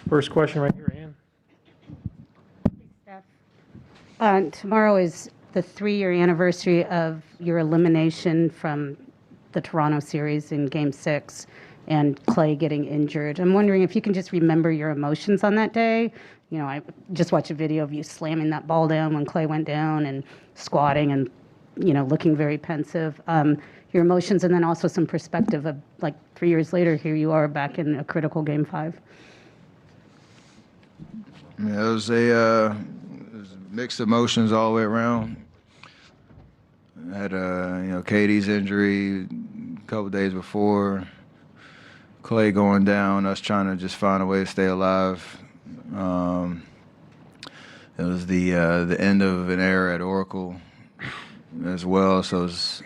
First question right here, Ann. Tomorrow is the 3-year anniversary of your elimination from the Toronto series in Game 6 and Clay getting injured. I'm wondering if you can just remember your emotions on that day. You know, I just watched a video of you slamming that ball down when Clay went down and squatting and, you know, looking very pensive. Your emotions, and then also some perspective of, like, 3 years later, here you are back in a critical Game 5. Yeah, it was a mixed emotions all the way around. I had Katie's injury a couple days before, Clay going down, us trying to just find a way to stay alive. It was the end of an era at Oracle as well, so it's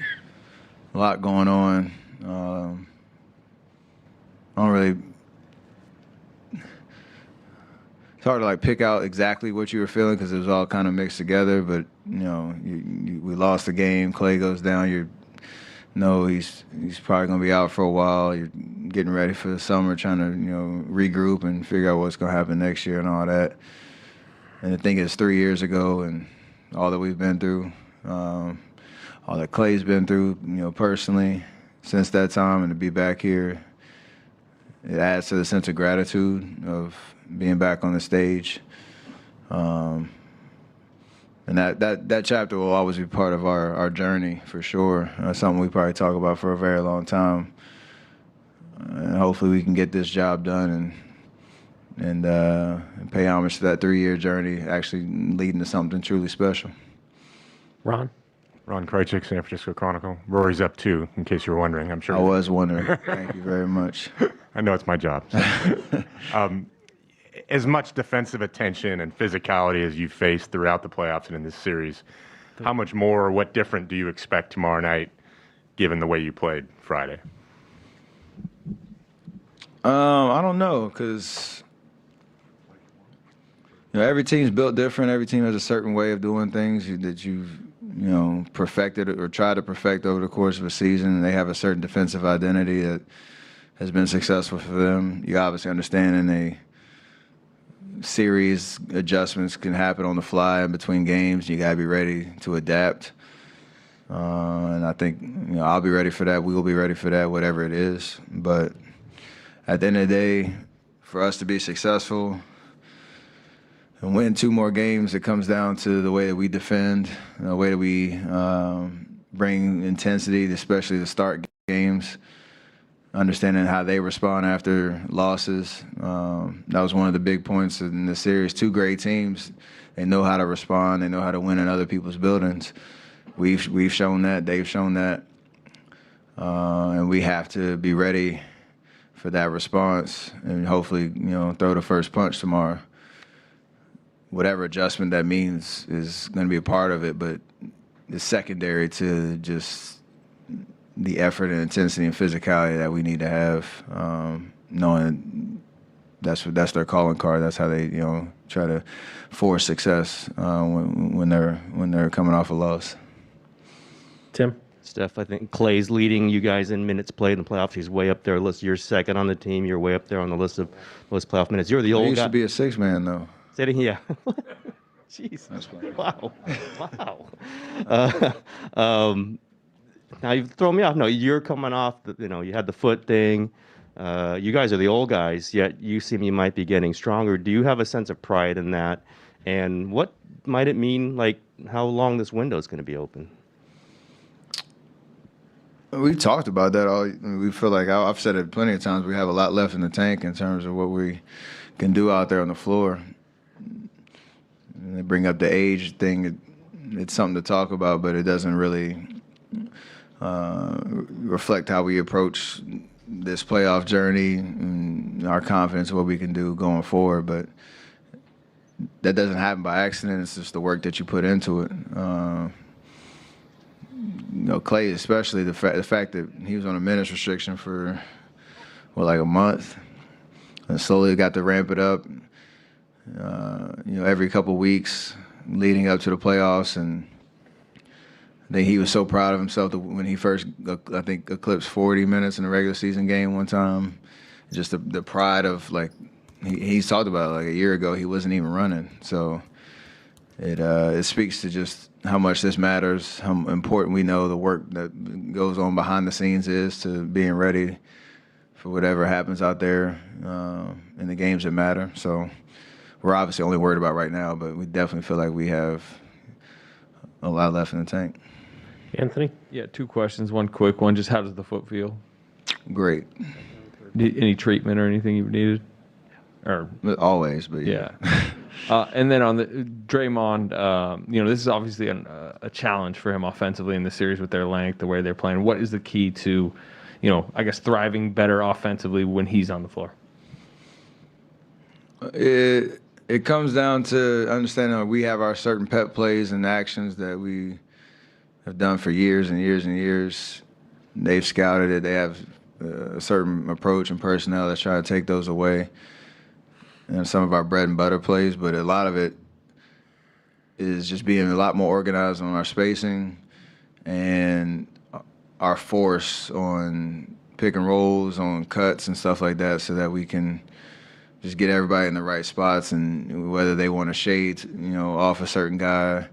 a lot going on. I don't really. It's hard to like pick out exactly what you were feeling because it was all kind of mixed together. But we lost the game. Clay goes down. He's probably gonna be out for a while. You're getting ready for the summer, trying to regroup and figure out what's gonna happen next year and all that. And I think it's 3 years ago, and all that we've been through, all that Clay's been through, personally since that time, and to be back here, it adds to the sense of gratitude of being back on the stage. And that chapter will always be part of our journey for sure. Something we probably talk about for a very long time. And hopefully we can get this job done and pay homage to that 3-year journey, actually leading to something truly special. Ron Krejcik, San Francisco Chronicle. Rory's up too, in case you were wondering. I'm sure. I was wondering. Thank you very much. I know it's my job. So. As much defensive attention and physicality as you've faced throughout the playoffs and in this series, how much more or what different do you expect tomorrow night, given the way you played Friday? I don't know, because every team's built different. Every team has a certain way of doing things that you've perfected or tried to perfect over the course of a season, and they have a certain defensive identity that has been successful for them. You obviously understand in a series, adjustments can happen on the fly in between games. You got to be ready to adapt. And I think I'll be ready for that. We will be ready for that, whatever it is. But at the end of the day, for us to be successful and win 2 more games, it comes down to the way that we defend, the way that we bring intensity, especially to start games. Understanding how they respond after losses. That was one of the big points in the series. 2 great teams. They know how to respond. They know how to win in other people's buildings. We've shown that. They've shown that. And we have to be ready for that response and hopefully, throw the first punch tomorrow. Whatever adjustment that means is going to be a part of it, but it's secondary to just the effort and intensity and physicality that we need to have, knowing that's their calling card. That's how they try to force success when they're coming off a loss. Tim? Steph, I think Clay's leading you guys in minutes played in the playoffs. He's way up there. You're second on the team. You're way up there on the list of most playoff minutes. You're the old guy. He used to be a 6-man though. Yeah. Jeez. That's funny. Wow. Now you've thrown me off. No, you're coming off. You had the foot thing. You guys are the old guys, yet you seem you might be getting stronger. Do you have a sense of pride in that? And what might it mean? Like how long this window is going to be open? We've talked about that. We feel like I've said it plenty of times. We have a lot left in the tank in terms of what we can do out there on the floor. And they bring up the age thing. It's something to talk about, but it doesn't really reflect how we approach this playoff journey and our confidence in what we can do going forward. But that doesn't happen by accident. It's just the work that you put into it. Clay, especially the fact that he was on a minutes restriction for like a month, and slowly got to ramp it up. Every couple weeks leading up to the playoffs, and I think he was so proud of himself that when he first, I think, eclipsed 40 minutes in a regular season game one time. Just the pride of like he's talked about it like a year ago. He wasn't even running, so it speaks to just how much this matters, how important we know the work that goes on behind the scenes is to being ready for whatever happens out there in the games that matter. So we're obviously only worried about right now, but we definitely feel like we have a lot left in the tank. Anthony? Yeah, 2 questions. One quick one. Just how does the foot feel? Great. Any treatment or anything you needed? Or Always, but yeah. And then on the Draymond, this is obviously a challenge for him offensively in the series with their length, the way they're playing. What is the key to, I guess, thriving better offensively when he's on the floor? It comes down to understanding that we have our certain pet plays and actions that we have done for years and years and years. They've scouted it. They have a certain approach and personnel that's trying to take those away. And some of our bread and butter plays, but a lot of it is just being a lot more organized on our spacing and our force on pick and rolls, on cuts and stuff like that, so that we can just get everybody in the right spots, and whether they want to shade, off a certain guy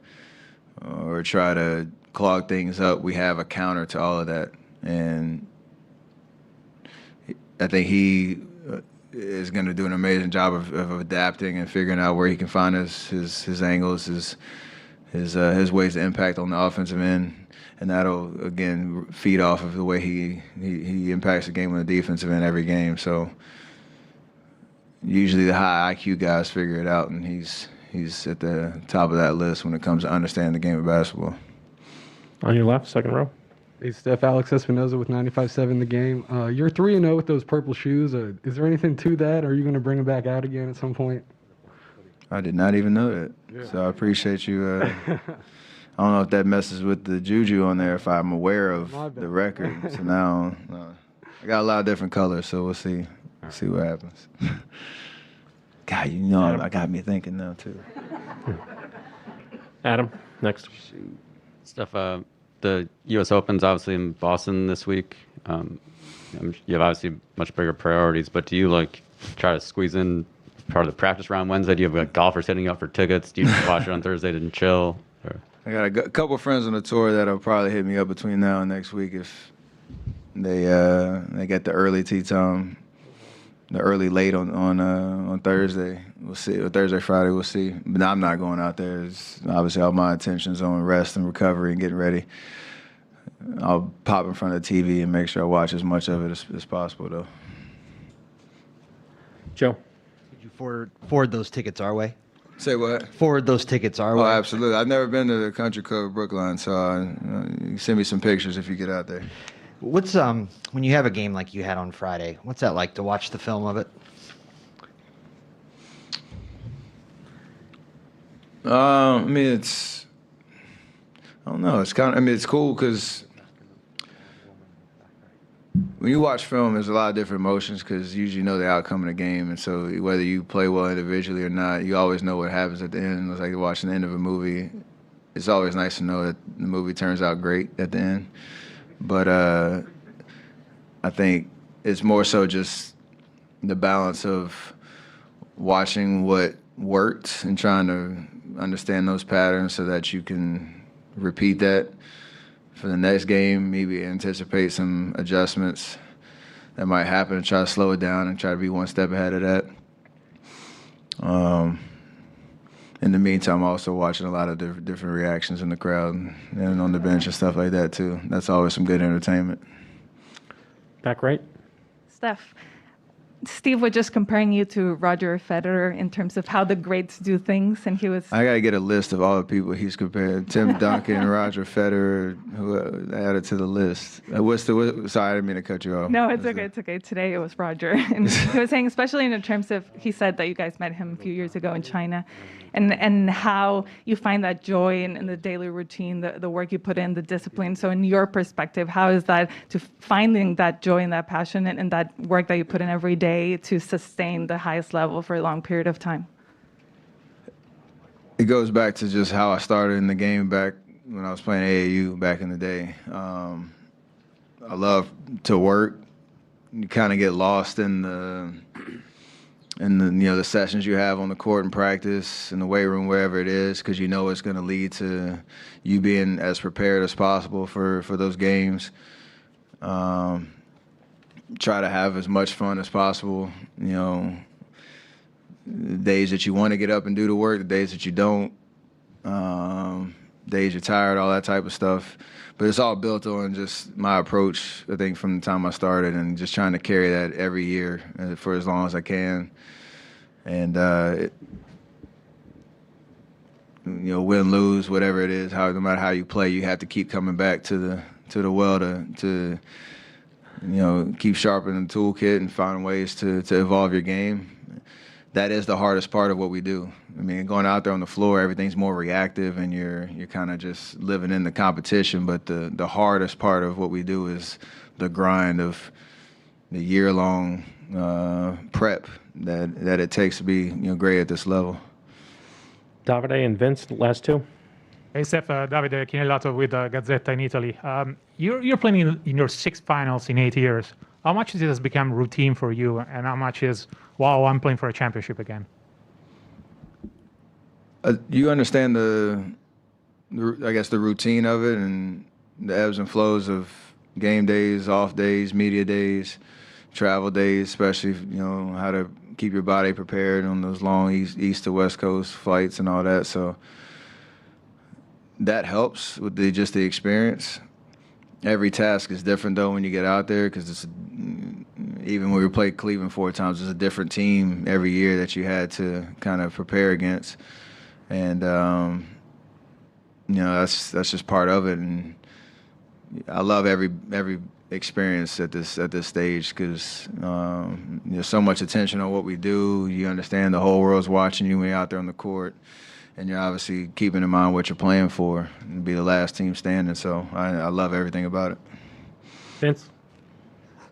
or try to clog things up, we have a counter to all of that. And I think he is going to do an amazing job of adapting and figuring out where he can find his angles, his ways to impact on the offensive end, and that'll again feed off of the way he impacts the game on the defensive end every game. So usually the high IQ guys figure it out, and he's at the top of that list when it comes to understanding the game of basketball. On your left, second row. Hey, Steph, Alex Espinoza with 95.7 The Game. You're 3-0 with those purple shoes. Is there anything to that? Are you going to bring them back out again at some point? I did not even know that, so I appreciate you. I don't know if that messes with the juju on there, if I'm aware of the record. So now I got a lot of different colors, so we'll see what happens. God, I got me thinking now, too. Adam, next. Steph, the U.S. Open's obviously in Boston this week. You have obviously much bigger priorities, but do you try to squeeze in part of the practice round Wednesday? Do you have golfers hitting you up for tickets? Do you just watch it on Thursday and chill? Or? I got a couple of friends on the tour that'll probably hit me up between now and next week if they get the early tee time, the early late on Thursday. We'll see. Or Thursday, Friday, we'll see. But I'm not going out there. Obviously, all my attention's on rest and recovery and getting ready. I'll pop in front of the TV and make sure I watch as much of it as possible, though. Joe. Could you forward those tickets our way? Say what? Forward those tickets our Oh, way. absolutely. I've never been to the Country Club of Brookline, so you can send me some pictures if you get out there. What's when you have a game like you had on Friday? What's that like to watch the film of it? I mean, I don't know. It's cool because when you watch film, there's a lot of different emotions because you usually know the outcome of the game. And so whether you play well individually or not, you always know what happens at the end. It's like watching the end of a movie. It's always nice to know that the movie turns out great at the end. But I think it's more so just the balance of watching what worked and trying to understand those patterns so that you can repeat that for the next game, maybe anticipate some adjustments that might happen and try to slow it down and try to be one step ahead of that. In the meantime, I'm also watching a lot of different reactions in the crowd and on the bench and stuff like that, too. That's always some good entertainment. Back right. Steph, Steve was just comparing you to Roger Federer in terms of how the greats do things, and he was... I got to get a list of all the people he's compared. Tim Duncan, Roger Federer, who added to the list. Sorry, I didn't mean to cut you off. No, it's okay. It's okay. Today it was Roger. And he was saying, especially in terms of, he said that you guys met him a few years ago in China, and how you find that joy in the daily routine, the work you put in, the discipline. So in your perspective, how is that to finding that joy and that passion and that work that you put in every day to sustain the highest level for a long period of time? It goes back to just how I started in the game back when I was playing AAU back in the day. I love to work. You kind of get lost in and the sessions you have on the court and practice in the weight room, wherever it is, because you know it's going to lead to you being as prepared as possible for those games. Try to have as much fun as possible. The days that you want to get up and do the work, the days that you don't, days you're tired, all that type of stuff. But it's all built on just my approach, I think, from the time I started, and just trying to carry that every year for as long as I can. And, win, lose, whatever it is, no matter how you play, you have to keep coming back to the well to keep sharpening the toolkit and finding ways to evolve your game. That is the hardest part of what we do. I mean, going out there on the floor, everything's more reactive, and you're kind of just living in the competition. But the hardest part of what we do is the grind of the year-long prep that it takes to be great at this level. Davide and Vince, last two. Hey, Steph, Davide Chinellato with Gazzetta in Italy. You're playing in your 6 finals in 8 years. How much has this become routine for you, and how much is, wow, I'm playing for a championship again? You understand the routine of it and the ebbs and flows of game days, off days, media days, travel days, especially, how to keep your body prepared on those long east to west coast flights and all that. So that helps with just the experience. Every task is different, though, when you get out there, because even when we played Cleveland 4 times, it's a different team every year that you had to kind of prepare against. And, that's just part of it. And I love every experience at this stage, because there's so much attention on what we do. You understand the whole world's watching you when you're out there on the court. And you're obviously keeping in mind what you're playing for and be the last team standing. So I love everything about it. Vince?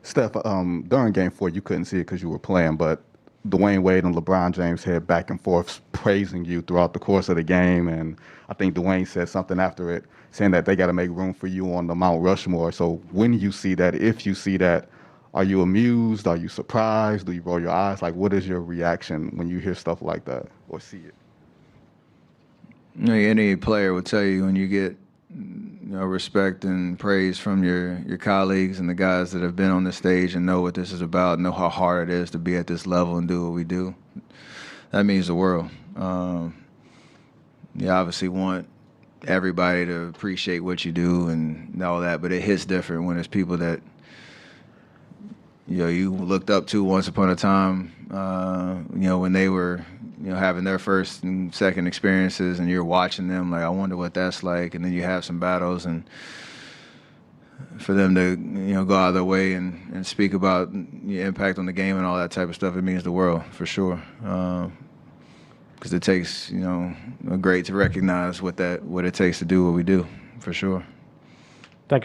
Steph, during Game 4, you couldn't see it because you were playing, but Dwayne Wade and LeBron James had back and forth praising you throughout the course of the game. And I think Dwayne said something after it, saying that they got to make room for you on the Mount Rushmore. So when you see that, if you see that, are you amused? Are you surprised? Do you roll your eyes? Like, what is your reaction when you hear stuff like that or see it? Any player will tell you when you get respect and praise from your colleagues and the guys that have been on the stage and know what this is about, know how hard it is to be at this level and do what we do. That means the world. You obviously want everybody to appreciate what you do and all that, but it hits different when it's people that you looked up to once upon a time, when they were having their first and second experiences, and you're watching them like, I wonder what that's like. And then you have some battles, and for them to go out of their way and speak about your impact on the game and all that type of stuff, it means the world for sure. Because it takes a great to recognize what it takes to do what we do, for sure.